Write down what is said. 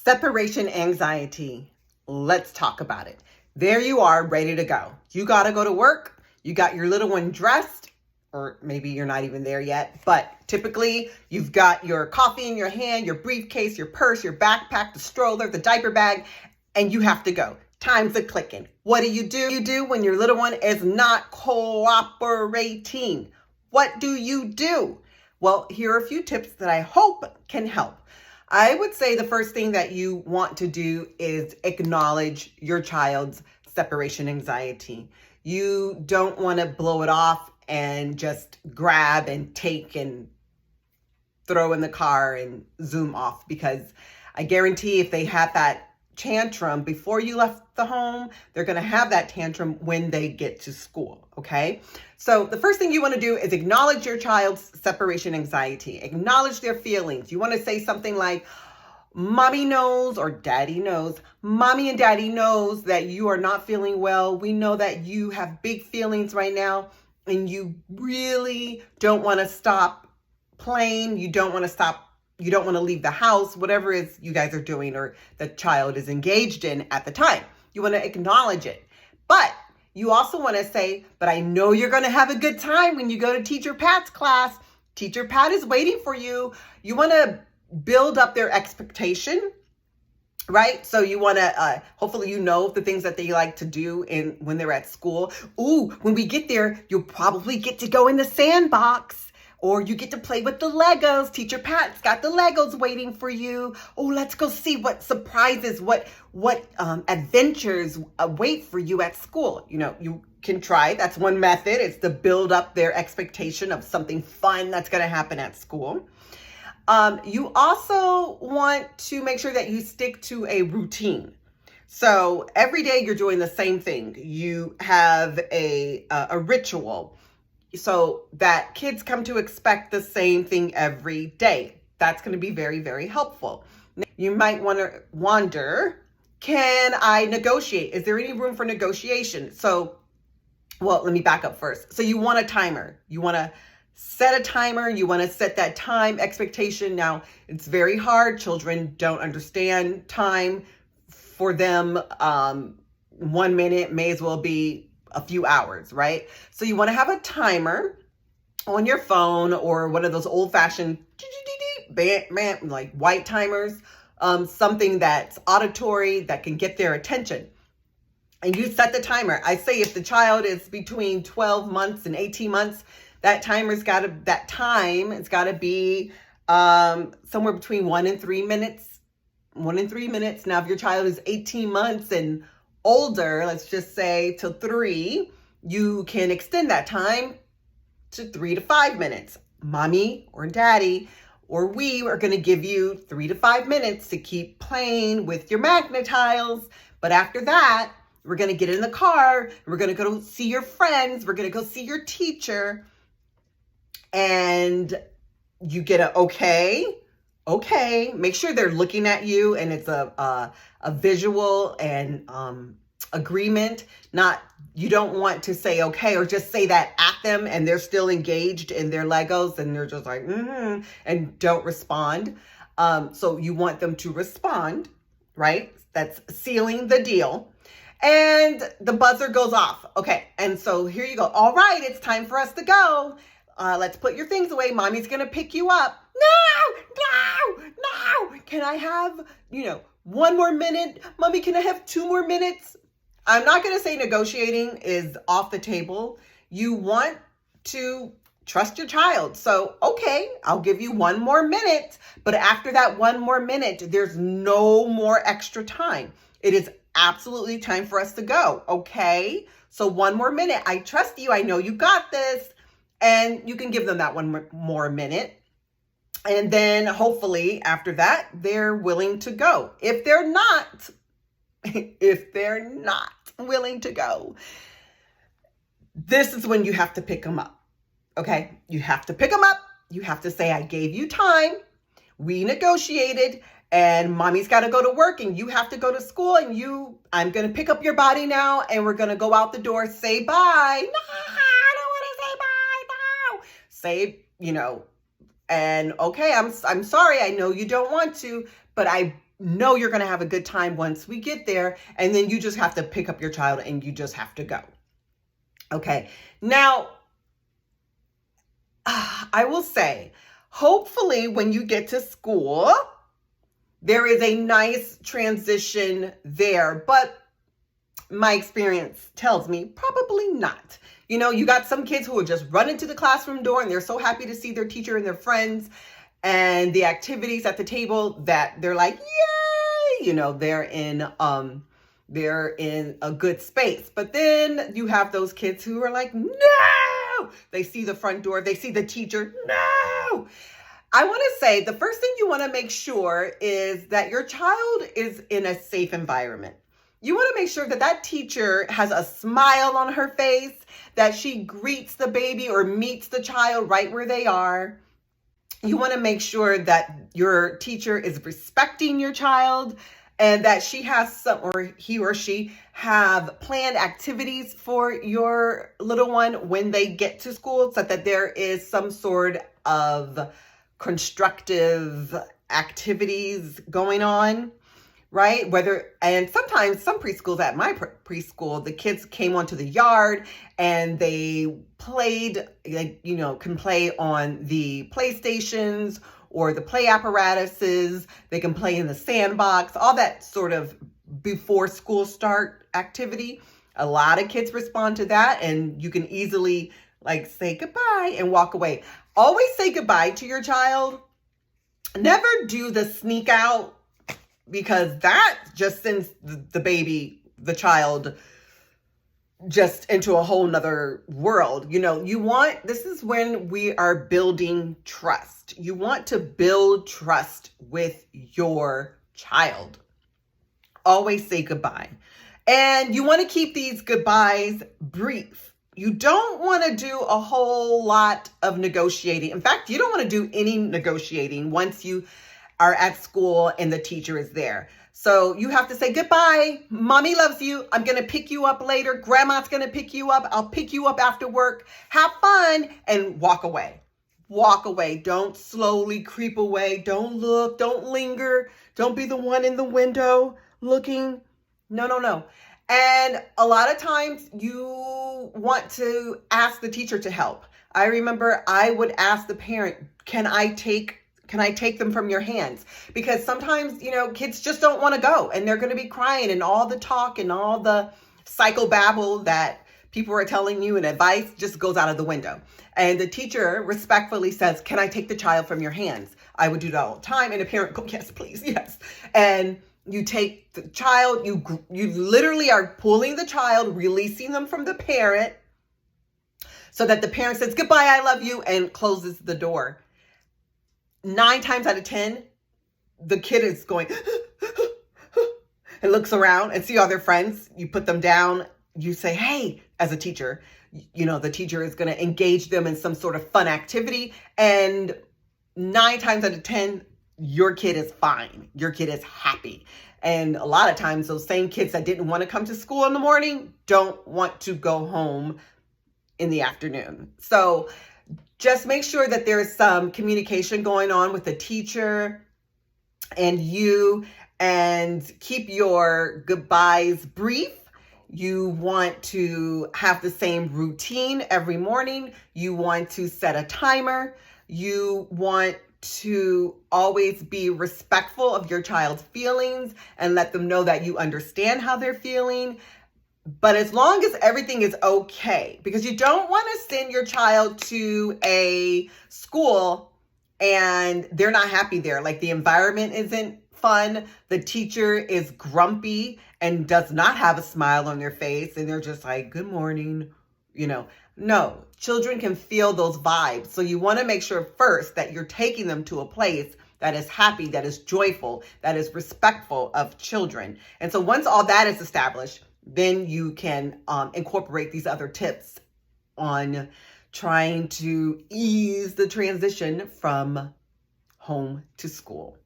Separation anxiety. Let's talk about it. There you are, ready to go. You got to go to work. You got your little one dressed, or maybe you're not even there yet, but typically you've got your coffee in your hand, your briefcase, your purse, your backpack, the stroller, the diaper bag, and you have to go. Time's a clicking. What do? You do when your little one is not cooperating? What do you do? Well, here are a few tips that I hope can help. I would say the first thing that you want to do is acknowledge your child's separation anxiety. You don't want to blow it off and just grab and take and throw in the car and zoom off, because I guarantee if they have that tantrum before you left the home, they're going to have that tantrum when they get to school. Okay. So the first thing you want to do is acknowledge your child's separation anxiety, acknowledge their feelings. You want to say something like, mommy knows, or daddy knows, mommy and daddy knows that you are not feeling well. We know that you have big feelings right now and you really don't want to stop playing. You don't want to leave the house, whatever it is you guys are doing or the child is engaged in at the time. You want to acknowledge it. But you also want to say, but I know you're going to have a good time when you go to Teacher Pat's class. Teacher Pat is waiting for you. You want to build up their expectation, right? So you want to, hopefully you know the things that they like to do when they're at school. Ooh, when we get there, you'll probably get to go in the sandbox. Or you get to play with the Legos. Teacher Pat's got the Legos waiting for you. Oh, let's go see what surprises, what adventures await for you at school. You know, you can try. That's one method. It's to build up their expectation of something fun that's going to happen at school. You also want to make sure that you stick to a routine. So every day you're doing the same thing. You have a ritual, so that kids come to expect the same thing every day. That's going to be very, very helpful. You might want to wonder, can I negotiate? Is there any room for negotiation? So, well, let me back up first. So you want a timer. You want to set a timer. You want to set that time expectation. Now, it's very hard. Children don't understand time. For them, 1 minute may as well be a few hours, right? So you want to have a timer on your phone or one of those old-fashioned like white timers, something that's auditory that can get their attention. And you set the timer. I say if the child is between 12 months and 18 months, that time has got to be somewhere between 1 and 3 minutes. 1 and 3 minutes. Now, if your child is 18 months and older, let's just say till 3, you can extend that time to 3 to 5 minutes. Mommy or daddy or we are going to give you 3 to 5 minutes to keep playing with your magnet tiles. But after that, we're going to get in the car. We're going to go see your friends. We're going to go see your teacher. And you get a okay. Make sure they're looking at you and it's a visual and agreement. You don't want to say okay or just say that at them and they're still engaged in their Legos and they're just like, and don't respond. So you want them to respond, right? That's sealing the deal. And the buzzer goes off. Okay. And so here you go. All right. It's time for us to go. Let's put your things away. Mommy's going to pick you up. No. Can I have, 1 more minute? Mommy, can I have 2 more minutes? I'm not going to say negotiating is off the table. You want to trust your child. So, okay, I'll give you 1 more minute. But after that 1 more minute, there's no more extra time. It is absolutely time for us to go. Okay. So 1 more minute. I trust you. I know you got this. And you can give them that 1 more minute. And then hopefully after that, they're willing to go. If they're not willing to go, this is when you have to pick them up. Okay. You have to pick them up. You have to say, I gave you time. We negotiated and mommy's got to go to work and you have to go to school and I'm going to pick up your body now and we're going to go out the door. Say bye. No, I don't want to say bye. No. Say, and okay, I'm sorry. I know you don't want to, but I know you're going to have a good time once we get there. And then you just have to pick up your child and you just have to go. Okay. Now, I will say, hopefully when you get to school, there is a nice transition there, but my experience tells me probably not. You know, you got some kids who will just run into the classroom door and they're so happy to see their teacher and their friends and the activities at the table that they're like, yay, you know, they're in a good space. But then you have those kids who are like, no, they see the front door, they see the teacher, no. I want to say the first thing you want to make sure is that your child is in a safe environment. You want to make sure that that teacher has a smile on her face, that she greets the baby or meets the child right where they are. You want to make sure that your teacher is respecting your child and that she has some, or he or she have planned activities for your little one when they get to school, so that there is some sort of constructive activities going on, right? And sometimes some preschools, at my preschool, the kids came onto the yard and they played, like, you know, can play on the PlayStations or the play apparatuses. They can play in the sandbox, all that sort of before school start activity. A lot of kids respond to that, and you can easily like say goodbye and walk away. Always say goodbye to your child. Never do the sneak out, because that just sends the child just into a whole nother world. You know, this is when we are building trust. You want to build trust with your child. Always say goodbye. And you want to keep these goodbyes brief. You don't want to do a whole lot of negotiating. In fact, you don't want to do any negotiating once you are at school and the teacher is there. So you have to say goodbye. Mommy loves you. I'm going to pick you up later. Grandma's going to pick you up. I'll pick you up after work. Have fun, and walk away. Walk away. Don't slowly creep away. Don't look. Don't linger. Don't be the one in the window looking. No. And a lot of times you want to ask the teacher to help. I remember I would ask the parent, can I take them from your hands? Because sometimes, you know, kids just don't want to go and they're going to be crying, and all the talk and all the psychobabble that people are telling you and advice just goes out of the window. And the teacher respectfully says, can I take the child from your hands? I would do that all the time. And the parent goes, yes, please, yes. And you take the child, you literally are pulling the child, releasing them from the parent, so that the parent says, goodbye, I love you, and closes the door. 9 times out of 10, the kid is going and looks around and see all their friends. You put them down. You say, hey, as a teacher, you know, the teacher is going to engage them in some sort of fun activity. And 9 times out of 10, your kid is fine. Your kid is happy. And a lot of times those same kids that didn't want to come to school in the morning don't want to go home in the afternoon. So just make sure that there's some communication going on with the teacher and you, and keep your goodbyes brief. You want to have the same routine every morning. You want to set a timer. You want to always be respectful of your child's feelings and let them know that you understand how they're feeling. But as long as everything is okay, because you don't want to send your child to a school and they're not happy there. Like the environment isn't fun. The teacher is grumpy and does not have a smile on their face. And they're just like, good morning, you know. No, children can feel those vibes. So you want to make sure first that you're taking them to a place that is happy, that is joyful, that is respectful of children. And so once all that is established, then you can incorporate these other tips on trying to ease the transition from home to school.